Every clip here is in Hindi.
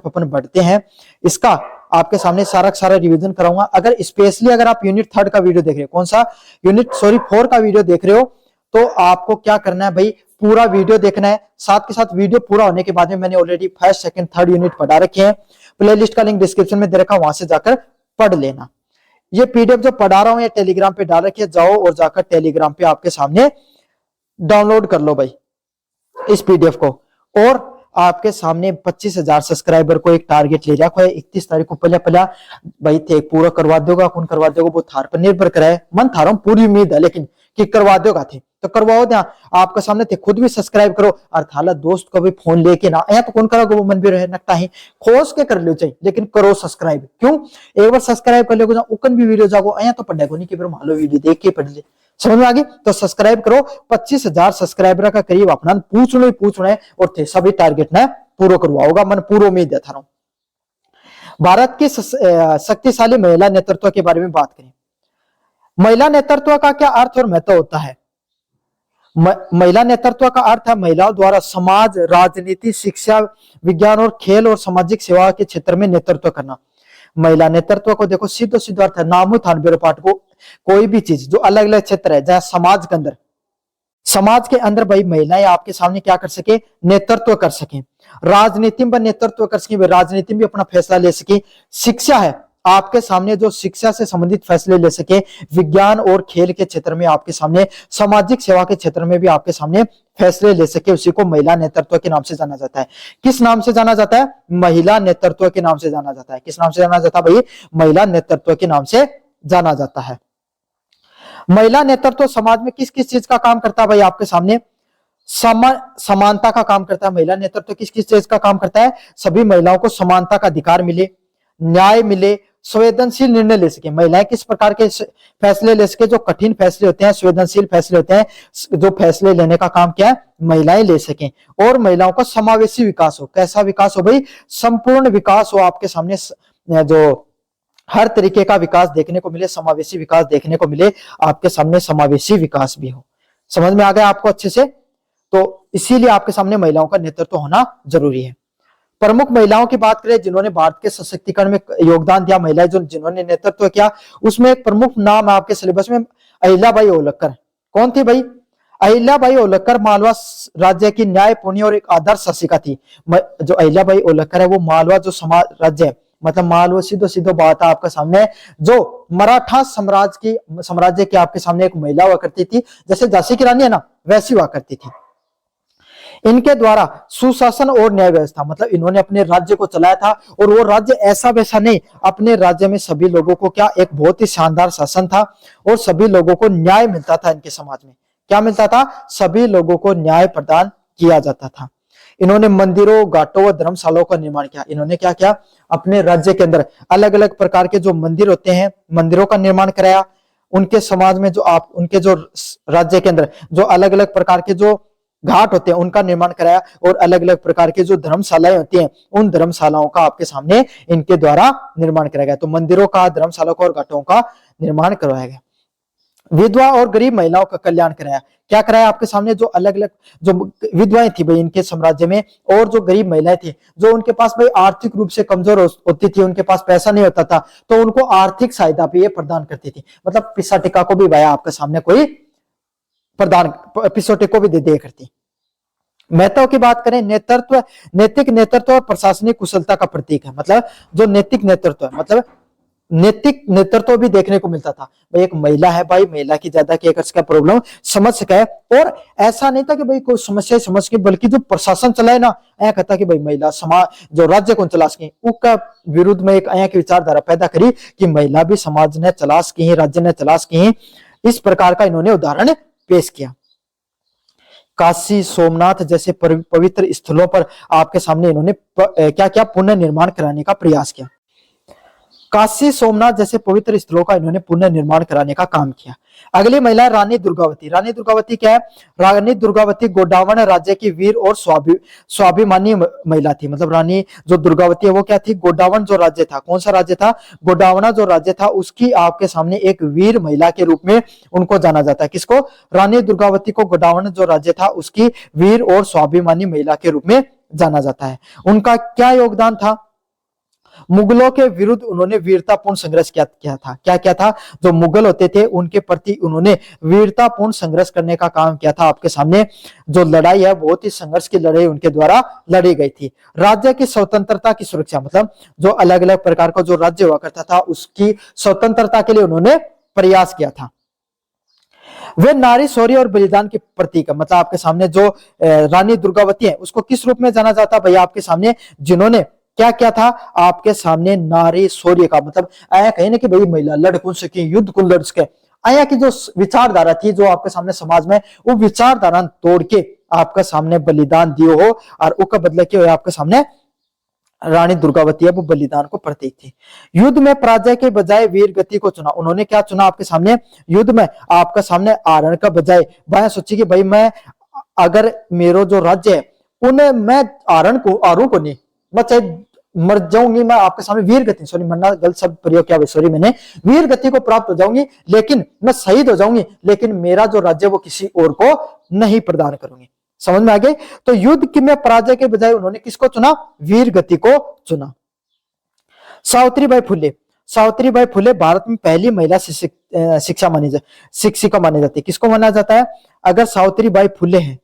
अपन बढ़ते हैं, इसका आपके सामने सारा रिवीजन कराऊंगा। अगर स्पेशली अगर आप यूनिट 3 का वीडियो देख रहे हो, कौन सा यूनिट 4 का वीडियो देख रहे हो, तो आपको क्या करना है भाई, पूरा वीडियो देखना है। साथ के साथ वीडियो पूरा होने के बाद में मैंने already first second third unit पढ़ा रखे हैं, प्लेलिस्ट का लिंक डिस्क्रिप्शन में दे रखा, वहां से जाकर पढ़ लेना। ये पीडीएफ जो पढ़ा रहा हूं ये टेलीग्राम पे डाल रखी है, जाओ और जाकर टेलीग्राम पे आपके सामने डाउनलोड कर लो भाई इस पीडीएफ को। और आपके सामने 25,000 सब्सक्राइबर को एक टारगेट ले रखा है 31 तारीख को। पहला भाई थे पूरा करवा दोगा, कौन करवा दोगा वो थार पर निर्भर कराए, मन थारा पूरी उम्मीद है लेकिन कि करवा दोगा थे तो करवाओ दे आपके सामने थे, खुद भी सब्सक्राइब करो और थाला दोस्त को भी फोन लेके ना यहाँ तो कौन करोगे वो मन भी रहे नकटा ही खोज के कर लो चाहिए, लेकिन करो सब्सक्राइब। क्यों एक बार सब्सक्राइब कर लोगे उकन भी वीडियो जाओ यहाँ तो पढ़ेगा नहीं कि फिर मान लो वीडियो देख के पढ़ ले, समझ में आ गई। तो सब्सक्राइब करो, 25,000 सब्सक्राइबर का करीब अपना पूछना है और थे सभी टारगेट ने पूरा करवाओगा, मन पूरा उम्मीद है थारा। भारत की शक्तिशाली महिला नेतृत्व के बारे में बात करें। महिला नेतृत्व का क्या अर्थ और महत्व होता है? महिला नेतृत्व का अर्थ है महिलाओं द्वारा समाज, राजनीति, शिक्षा, विज्ञान और खेल और सामाजिक सेवा के क्षेत्र में नेतृत्व करना। महिला नेतृत्व को देखो सीधो अर्थ है नामू थान बेरोपाट को कोई भी चीज जो अलग अलग क्षेत्र है, जहां समाज के अंदर भाई महिलाएं आपके सामने क्या कर सके, नेतृत्व कर सके, राजनीति में नेतृत्व कर सके, राजनीति में अपना फैसला ले सके, शिक्षा है आपके सामने जो शिक्षा से संबंधित फैसले ले सके, विज्ञान और खेल के क्षेत्र में आपके सामने, सामाजिक सेवा के क्षेत्र में भी आपके सामने फैसले ले सके, उसी को महिला नेतृत्व के नाम से जाना जाता है। किस नाम से जाना जाता है? महिला नेतृत्व के नाम से जाना जाता है। किस नाम से जाना जाता है भाई? महिला नेतृत्व के नाम से जाना जाता है। महिला नेतृत्व समाज में किस किस चीज का काम करता है भाई? आपके सामने समानता का काम करता है। महिला नेतृत्व किस किस चीज का काम करता है? सभी महिलाओं को समानता का अधिकार मिले, न्याय मिले, संवेदनशील निर्णय ले सके। महिलाएं किस प्रकार के फैसले ले सके? जो कठिन फैसले होते हैं, संवेदनशील फैसले होते हैं, जो फैसले लेने का काम क्या है? महिलाएं ले सकें। और महिलाओं का समावेशी विकास हो। कैसा विकास हो भाई? संपूर्ण विकास हो आपके सामने, जो हर तरीके का विकास देखने को मिले, समावेशी विकास देखने को मिले, आपके सामने समावेशी विकास भी हो। समझ में आ गया आपको अच्छे से? तो इसीलिए आपके सामने महिलाओं का नेतृत्व होना जरूरी है। प्रमुख महिलाओं की बात करें जिन्होंने भारत के सशक्तिकरण में योगदान दिया, महिलाएं जो जिन्होंने नेतृत्व किया, उसमें एक प्रमुख नाम है आपके सिलेबस में अहिल्याबाई होलकर। कौन थी भाई? अहिल्याबाई होलकर मालवा राज्य की न्यायपूर्ण और एक आदर्श शासिका थी। जो अहिल्याबाई होलकर है वो मालवा जो समाज राज्य है, मतलब मालवा सीधो बात है आपके सामने, जो मराठा साम्राज्य की आपके सामने एक महिला हुआ करती थी, जैसे झांसी की रानी है ना वैसी हुआ करती थी। इनके द्वारा सुशासन और न्याय व्यवस्था, मतलब इन्होंने अपने राज्य को चलाया था, और वो राज्य ऐसा वैसा नहीं, अपने राज्य में सभी लोगों को क्या एक बहुत ही शानदार शासन था और सभी लोगों को न्याय मिलता था। इनके समाज में क्या मिलता था? सभी लोगों को न्याय प्रदान किया जाता था। इन्होंने मंदिरों, घाटों व धर्मशालाओं का निर्माण किया। इन्होंने क्या किया? अपने राज्य के अंदर अलग अलग प्रकार के जो मंदिर होते हैं, मंदिरों का निर्माण कराया। उनके समाज में जो उनके जो राज्य के अंदर जो अलग अलग प्रकार के जो घाट होते हैं उनका निर्माण कराया, और अलग अलग प्रकार की जो धर्मशालाएं होती हैं उन धर्मशालाओं का आपके सामने इनके द्वारा निर्माण कराया गया। तो मंदिरों का, धर्मशालाओं का और घाटों का निर्माण करवाया गया। विधवा और गरीब महिलाओं का कल्याण कराया। क्या कराया? आपके सामने जो अलग अलग जो विधवाएं थी भाई इनके साम्राज्य में, और जो गरीब महिलाएं थी जो उनके पास भाई आर्थिक रूप से कमजोर होती थी, उनके पास पैसा नहीं होता था, तो उनको आर्थिक सहायता भी ये प्रदान करती थी। मतलब पिसा टिका को भी भाई आपके सामने कोई प्रदान, पिसोटे को भी दे करती। महत्व की बात करें, नैतिक नेतृत्व और प्रशासनिक कुशलता का प्रतीक है। मतलब जो नैतिक नेतृत्व है, मतलब नैतिक नेतृत्व भी देखने को मिलता था। भाई एक महिला है, भाई महिला की ज्यादा की का प्रॉब्लम समझ सके, और ऐसा नहीं था कि भाई कोई समस्या समझ के, बल्कि जो प्रशासन चलाए ना, ऐसा कहता कि भाई महिला समाज जो राज्य को चला सके, उसका विरुद्ध में एक आया की विचारधारा पैदा करी कि महिला भी समाज ने चला सकी, राज्य ने चला सकी। इस प्रकार का इन्होंने उदाहरण पेश किया। काशी, सोमनाथ जैसे पवित्र स्थलों पर आपके सामने इन्होंने क्या क्या पुनर्निर्माण कराने का प्रयास किया। काशी, सोमनाथ जैसे पवित्र स्थलों का इन्होंने पुनर्निर्माण कराने का काम किया। अगली महिला रानी दुर्गावती। रानी दुर्गावती क्या है? रानी दुर्गावती गोडावण राज्य की वीर और स्वाभिमानी महिला थी। मतलब रानी जो दुर्गावती है वो क्या थी? गोडावण जो राज्य था, कौन सा राज्य था? गोडावणा जो राज्य था, उसकी आपके सामने एक वीर महिला के रूप में उनको जाना जाता है। किसको? रानी दुर्गावती को गोडावण जो राज्य था उसकी वीर और स्वाभिमानी महिला के रूप में जाना जाता है। उनका क्या योगदान था? मुगलों के विरुद्ध उन्होंने वीरतापूर्ण संघर्ष किया था। क्या था? जो मुगल होते थे उनके प्रति उन्होंने वीरतापूर्ण संघर्ष करने का काम किया था। आपके सामने जो लड़ाई है बहुत ही संघर्ष की लड़ाई उनके द्वारा लड़ी गई थी। राज्य की स्वतंत्रता की सुरक्षा, मतलब जो अलग अलग प्रकार का जो राज्य हुआ करता था उसकी स्वतंत्रता के लिए उन्होंने प्रयास किया था। वे नारी शौर्य और बलिदान के प्रतीक, मतलब आपके सामने जो रानी दुर्गावती है उसको किस रूप में जाना जाता है भैया आपके सामने, जिन्होंने क्या किया था आपके सामने नारी शौर्य का, मतलब आया कहीं ना कि भाई महिला लड़ कौन सके, युद्ध कौन लड़ सके, आया की जो विचारधारा थी जो आपके सामने समाज में, वो विचारधारा तोड़ के आपका सामने बलिदान दियो हो और उसका बदला क्या हो आपके सामने रानी दुर्गावती है वो बलिदान को प्रतीक थी। युद्ध में पराजय के बजाय वीर गति को चुना। उन्होंने क्या चुना आपके सामने, युद्ध में आपका सामने आरण का बजाय वह सोची कि भाई मैं अगर मेरा जो राज्य है उन्हें मैं आरण को नहीं, मैं चाहे मर जाऊंगी, मैं आपके सामने वीर गति, सॉरी मरना गलत शब्द प्रयोग किया, सॉरी मैंने, वीर गति को प्राप्त हो जाऊंगी, लेकिन मैं शहीद हो जाऊंगी, लेकिन मेरा जो राज्य वो किसी और को नहीं प्रदान करूंगी। समझ में आ गई? तो युद्ध की में पराजय के बजाय उन्होंने किसको चुना? वीर गति को चुना। सावित्रीबाई फुले, सावित्रीबाई फुले भारत में पहली महिला शिक्षिका मानी जाती है। किसको माना जाता है? अगर सावित्रीबाई फुले है,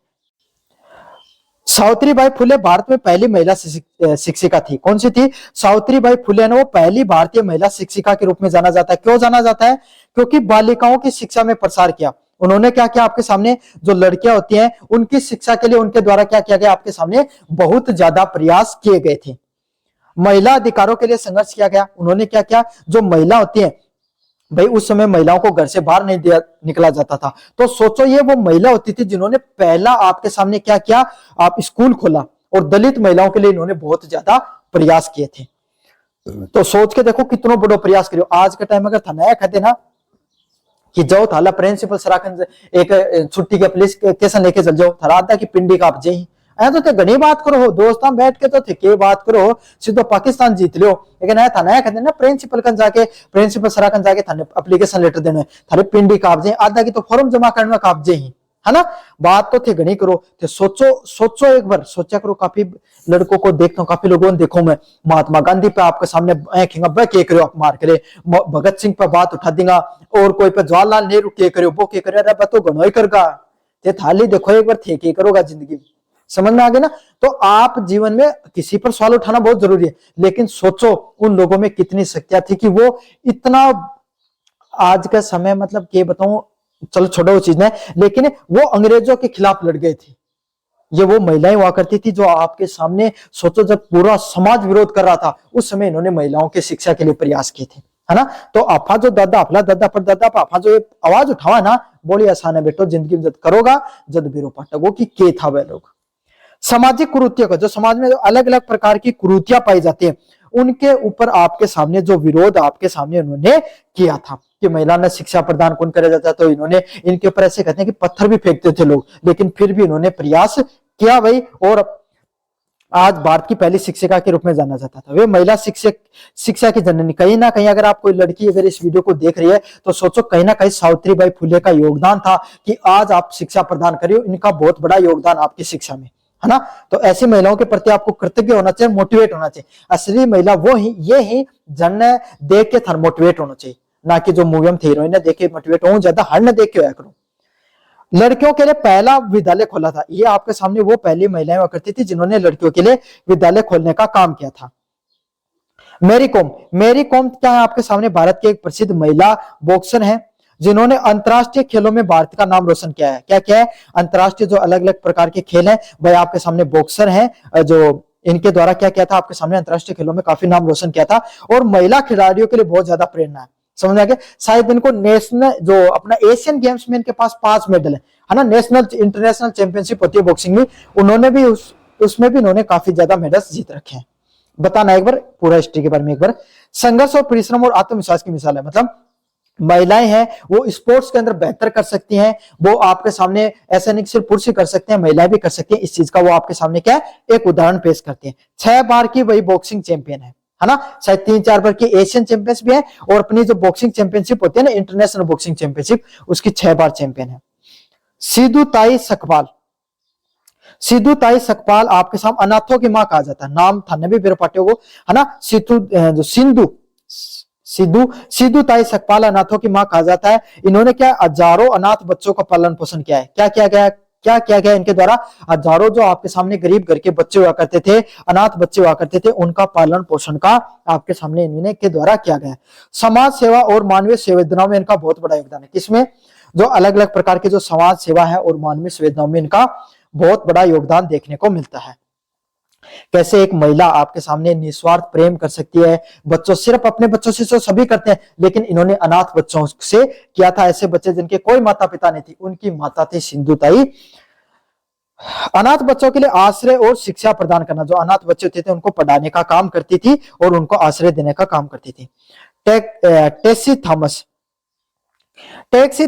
सावित्रीबाई फुले भारत में पहली महिला शिक्षिका थी। कौन सी थी? सावित्रीबाई फुले ने वो पहली भारतीय महिला शिक्षिका के रूप में जाना जाता है। क्यों जाना जाता है? क्योंकि बालिकाओं की शिक्षा में प्रसार किया। उन्होंने क्या किया आपके सामने, जो लड़कियां होती हैं उनकी शिक्षा के लिए उनके द्वारा क्या किया गया आपके सामने, बहुत ज्यादा प्रयास किए गए थे। महिला अधिकारों के लिए संघर्ष किया गया। उन्होंने क्या किया, जो महिला होती है भाई उस समय महिलाओं को घर से बाहर नहीं निकला जाता था, तो सोचो ये वो महिला होती थी जिन्होंने पहला आपके सामने क्या किया, आप स्कूल खोला और दलित महिलाओं के लिए इन्होंने बहुत ज्यादा प्रयास किए थे। तो सोच के देखो कितना बड़ा प्रयास करियो। आज के टाइम अगर थाना कहते ना कि जाओ थाला प्रिंसिपल सराखन एक छुट्टी के पुलिस स्टेशन लेके चल जाओ, थारा आधा की पिंडी काप जाई, तो घनी बात करो हो दोस्त बैठ के, तो थे बात करो सीधो पाकिस्तान जीत लो, लेकिन था नया कहते ना प्रिंसिपल कन जाके, प्रिंसिपल सराखन जाके थाने एप्लीकेशन लेटर देने, थारे पिंडी काप जाए, आधा की तो फॉर्म जमा करने में काप जाए, है ना। बात तो थे घनी करो, थे सोचो एक बार सोचा करो। काफी लड़कों को देखता हूँ, काफी लोगों ने देखो मैं, महात्मा गांधी पे आपके सामने के करो आप मार करे, भगत सिंह पे बात उठा देगा, और कोई पे जवाहरलाल नेहरू के करो वो के करे, अरे तो घणो ही करगा, ते थाली देखो एक बार थे के करोगा जिंदगी। समझ में आ गया ना। तो आप जीवन में किसी पर सवाल उठाना बहुत जरूरी है, लेकिन सोचो उन लोगों में कितनी शक्तियां थी कि वो इतना, आज का समय मतलब क्या बताऊं, चलो छोड़ो वो चीज में, लेकिन वो अंग्रेजों के खिलाफ लड़ गए थे। ये वो महिलाएं हुआ करती थी जो आपके सामने, सोचो जब पूरा समाज विरोध कर रहा था उस समय इन्होंने महिलाओं की शिक्षा के लिए प्रयास किए थे, है ना। तो आपा जो दादा अपना दादा पर दादा आपा जो आवाज उठावा ना, बोली आसान है बेटो, जिंदगी में जब करोगा जद बीरो पाटोगो कि के था वह लोग। सामाजिक कुरीतियों का, जो समाज में अलग अलग प्रकार की कुरीतियां पाई जाती हैं, उनके ऊपर आपके सामने जो विरोध आपके सामने उन्होंने किया था कि महिला ने शिक्षा प्रदान कौन करा जाता, तो इन्होंने इनके ऊपर ऐसे कहते हैं कि पत्थर भी फेंकते थे लोग, लेकिन फिर भी इन्होंने प्रयास किया भाई, और आज भारत की पहली शिक्षिका के रूप में जाना जाता था। वे महिला शिक्षा की जननी। कहीं ना कहीं अगर आप कोई लड़की अगर इस वीडियो को देख रही है तो सोचो कहीं ना कहीं सावित्रीबाई फुले का योगदान था कि आज आप शिक्षा प्रदान करिए, इनका बहुत बड़ा योगदान आपकी शिक्षा में, है ना। तो ऐसी महिलाओं के प्रति आपको कृतज्ञ होना चाहिए, मोटिवेट होना चाहिए। असली महिला वो ही, ये ही जन देख के थर मोटिवेट होना चाहिए, ना कि जो मूवी में थे हीरोइन देख के मोटिवेट हो, ज्यादा हर न देख के होया करो। लड़कियों के लिए पहला विद्यालय खोला था। ये आपके सामने वो पहली महिलाएं हुआ करती थी जिन्होंने लड़कियों के लिए विद्यालय खोलने का काम किया था। मैरी कॉम, मैरी कॉम क्या है आपके सामने, भारत की एक प्रसिद्ध महिला बॉक्सर है जिन्होंने अंतरराष्ट्रीय खेलों में भारत का नाम रोशन किया है। क्या क्या है, अंतरराष्ट्रीय जो अलग अलग प्रकार के खेल हैं वह आपके सामने बॉक्सर हैं, जो इनके द्वारा क्या किया था आपके सामने, अंतरराष्ट्रीय खेलों में काफी नाम रोशन किया था, और महिला खिलाड़ियों के लिए बहुत ज्यादा प्रेरणा है। समझ आ गया। शायद इनको नेशनल जो अपना एशियन गेम्स में इनके पास 5 मेडल है ना, नेशनल इंटरनेशनल चैंपियनशिप होती है बॉक्सिंग में, उन्होंने भी उसमें भी इन्होंने काफी ज्यादा मेडल्स जीत रखे हैं। बताना एक बार पूरा हिस्ट्री के बारे में एक बार। संघर्ष और परिश्रम और आत्मविश्वास की मिसाल है, मतलब महिलाएं हैं वो स्पोर्ट्स के अंदर बेहतर कर सकती हैं, वो आपके सामने ऐसा नहीं सिर्फ पुरुष ही कर सकते हैं, महिलाएं भी कर सकती हैं। इस चीज का वो आपके सामने क्या है, एक उदाहरण पेश करती हैं। 6 बार की वही बॉक्सिंग चैंपियन है ना, शायद 3-4 बार की एशियन चैंपियंस भी है, और अपनी जो बॉक्सिंग चैंपियनशिप होती है ना, इंटरनेशनल बॉक्सिंग चैंपियनशिप, उसकी 6 बार चैंपियन है। सिद्धू ताई सकपाल, सिद्धू ताई सकपाल आपके सामने अनाथों की मां कहा जाता है, नाम था नबी बेरो पाटियों को, है ना। जो सिद्धू ताई सकपाल अनाथों की मां कहा जाता है। इन्होंने क्या हजारों अनाथ बच्चों का पालन पोषण किया है। क्या किया गया इनके द्वारा? हजारों जो आपके सामने गरीब घर के बच्चे हुआ करते थे, अनाथ बच्चे हुआ करते थे, उनका पालन पोषण का आपके सामने इन्होंने के द्वारा किया गया है। समाज सेवा और मानवीय संवेदनाओं में इनका बहुत बड़ा योगदान है। किसमें? जो अलग अलग प्रकार की जो समाज सेवा है और मानवीय संवेदनाओं में इनका बहुत बड़ा योगदान देखने को मिलता है। कैसे एक महिला आपके सामने निस्वार्थ प्रेम कर सकती है, बच्चों, सिर्फ अपने बच्चों से तो सभी करते हैं, लेकिन इन्होंने अनाथ बच्चों से किया था। ऐसे बच्चे जिनके कोई माता पिता नहीं थी, उनकी माता थी सिंधु ताई। अनाथ बच्चों के लिए आश्रय और शिक्षा प्रदान करना, जो अनाथ बच्चे होते थे उनको पढ़ाने का काम करती थी और उनको आश्रय देने का काम करती थी। टेसी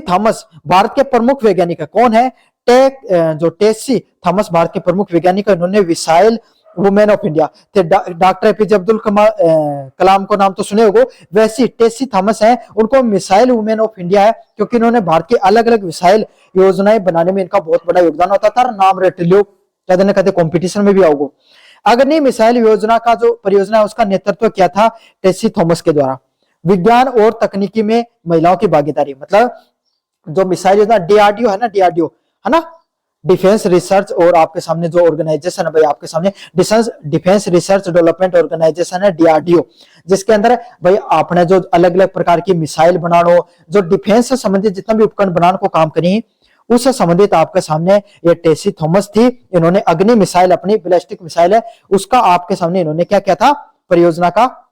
थॉमस भारत के प्रमुख वैज्ञानिक है। कौन है? टेसी थॉमस भारत के प्रमुख वैज्ञानिक है। इन्होंने मिसाइल वुमेन ऑफ इंडिया थे। डॉक्टर एपीजे अब्दुल कलाम को नाम तो सुने होंगे, वैसी टेसी थॉमस है, उनको मिसाइल वुमेन ऑफ इंडिया है, क्योंकि इन्होंने भारत की अलग अलग मिसाइल योजनाएं बनाने में इनका बहुत बड़ा योगदान होता था। नाम रट लियो, कहते न कहते कॉम्पिटिशन में भी आओगे। अग्नि मिसाइल योजना का जो परियोजना है उसका नेतृत्व किया था टेसी थॉमस के द्वारा। विज्ञान और तकनीकी में महिलाओं की भागीदारी, मतलब जो मिसाइल योजना डीआरडीओ है ना, डीआरडीओ है ना, डिफेंस रिसर्च और आपके सामने जो ऑर्गेनाइजेशन है भाई, आपके सामने डिफेंस रिसर्च डेवलपमेंट ऑर्गेनाइजेशन है डीआरडीओ, जिसके अंदर भाई आपने जो अलग अलग प्रकार की मिसाइल बनानो, जो डिफेंस से संबंधित जितना भी उपकरण बनाने को काम करी, उससे संबंधित आपके सामने ये टेसी थॉमस थी। इन्होंने अग्नि मिसाइल, अपनी बैलिस्टिक मिसाइल है उसका आपके सामने इन्होंने क्या किया था? परियोजना का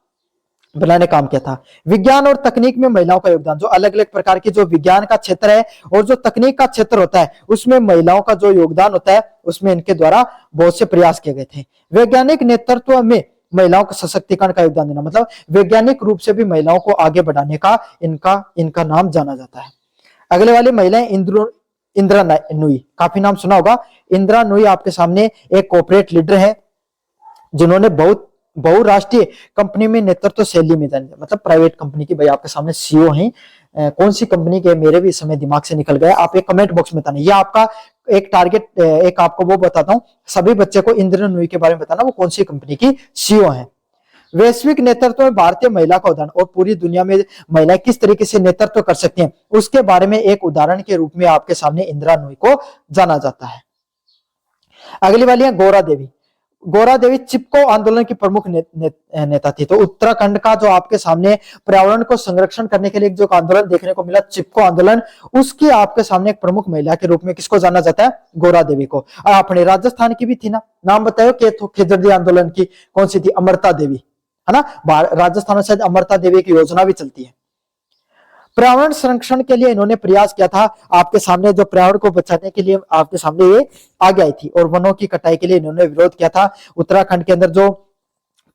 बनाने काम किया था। विज्ञान और तकनीक में महिलाओं का योगदान, जो अलग अलग प्रकार की जो विज्ञान का क्षेत्र है और जो तकनीक का क्षेत्र होता है, उसमें महिलाओं का जो योगदान होता है, उसमें इनके द्वारा बहुत से प्रयास किए गए थे। वैज्ञानिक नेतृत्व में महिलाओं को सशक्तिकरण का योगदान देना, मतलब वैज्ञानिक रूप से भी महिलाओं को आगे बढ़ाने का इनका नाम जाना जाता है। अगले वाली महिलाएं इंदिरा नूई, काफी नाम सुना होगा। इंदिरा नूई आपके सामने एक कॉर्पोरेट लीडर है, जिन्होंने बहुराष्ट्रीय कंपनी में नेतृत्व शैली में जाने, मतलब प्राइवेट कंपनी की भाई आपके सामने सीईओ हैं। कौन सी कंपनी के मेरे भी इस समय दिमाग से निकल गया, आप एक कमेंट बॉक्स में बताना। ये आपका एक टारगेट, एक आपको वो बताता हूँ, सभी बच्चे को इंदिरा नूई के बारे में बताना, वो कौन सी कंपनी की सीईओ है। वैश्विक नेतृत्व में भारतीय महिला का उदाहरण और पूरी दुनिया में महिलाएं किस तरीके से नेतृत्व कर सकती हैं, उसके बारे में एक उदाहरण के रूप में आपके सामने इंदिरा नूई को जाना जाता है। अगली वाली है गौरा देवी। गौरा देवी चिपको आंदोलन की प्रमुख नेता थी। तो उत्तराखंड का जो आपके सामने पर्यावरण को संरक्षण करने के लिए जो आंदोलन देखने को मिला, चिपको आंदोलन, उसकी आपके सामने एक प्रमुख महिला के रूप में किसको जाना जाता है? गौरा देवी को। और अपने राजस्थान की भी थी ना, नाम बताओ, खेजड़ी आंदोलन की कौन सी थी? अमृता देवी, है ना। राजस्थान में शायद अमृता देवी की योजना भी चलती है। पर्यावरण संरक्षण के लिए इन्होंने प्रयास किया था। आपके सामने जो पर्यावरण को बचाने के लिए आपके सामने ये आगे आई थी, और वनों की कटाई के लिए इन्होंने विरोध किया था। उत्तराखंड के अंदर जो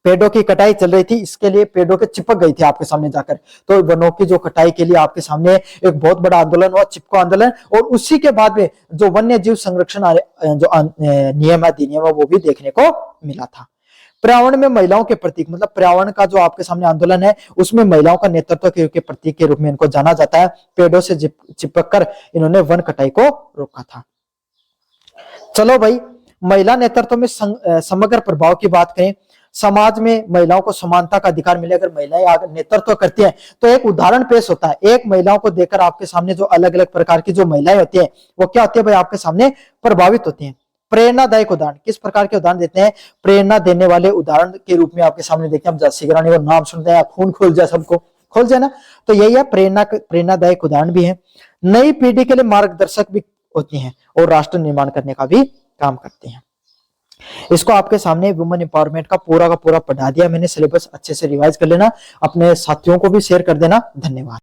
पेड़ों की कटाई चल रही थी, इसके लिए पेड़ों के चिपक गई थी आपके सामने जाकर, तो वनों की जो कटाई के लिए आपके सामने एक बहुत बड़ा आंदोलन हुआ, चिपको आंदोलन। और उसी के बाद में जो वन्य जीव संरक्षण जो नियम अधिनियम है वो भी देखने को मिला था। पर्यावरण में महिलाओं के प्रतीक, मतलब पर्यावरण का जो आपके सामने आंदोलन है उसमें महिलाओं का नेतृत्व के प्रतीक के रूप में इनको जाना जाता है। पेड़ों से चिपक कर इन्होंने वन कटाई को रोका था। चलो भाई, महिला नेतृत्व में समग्र प्रभाव की बात करें, समाज में महिलाओं को समानता का अधिकार मिले, अगर महिलाएं आगे नेतृत्व करती हैं तो एक उदाहरण पेश होता है। एक महिलाओं को देखकर आपके सामने जो अलग अलग प्रकार की जो महिलाएं होती हैं वो क्या होती है भाई, आपके सामने प्रभावित होती हैं। प्रेरणादायक उदाहरण, किस प्रकार के उदाहरण देते हैं? प्रेरणा देने वाले उदाहरण के रूप में आपके सामने देखते हैं। हम झांसी की रानी का नाम सुनते हैं, खून खोल जाए, सबको खोल जाए ना, तो यही है, प्रेरणादायक उदाहरण भी है। नई पीढ़ी के लिए मार्गदर्शक भी होती हैं और राष्ट्र निर्माण करने का भी काम करते हैं। इसको आपके सामने वुमेन एम्पावरमेंट का पूरा पढ़ा दिया मैंने, सिलेबस अच्छे से रिवाइज कर लेना, अपने साथियों को भी शेयर कर देना। धन्यवाद।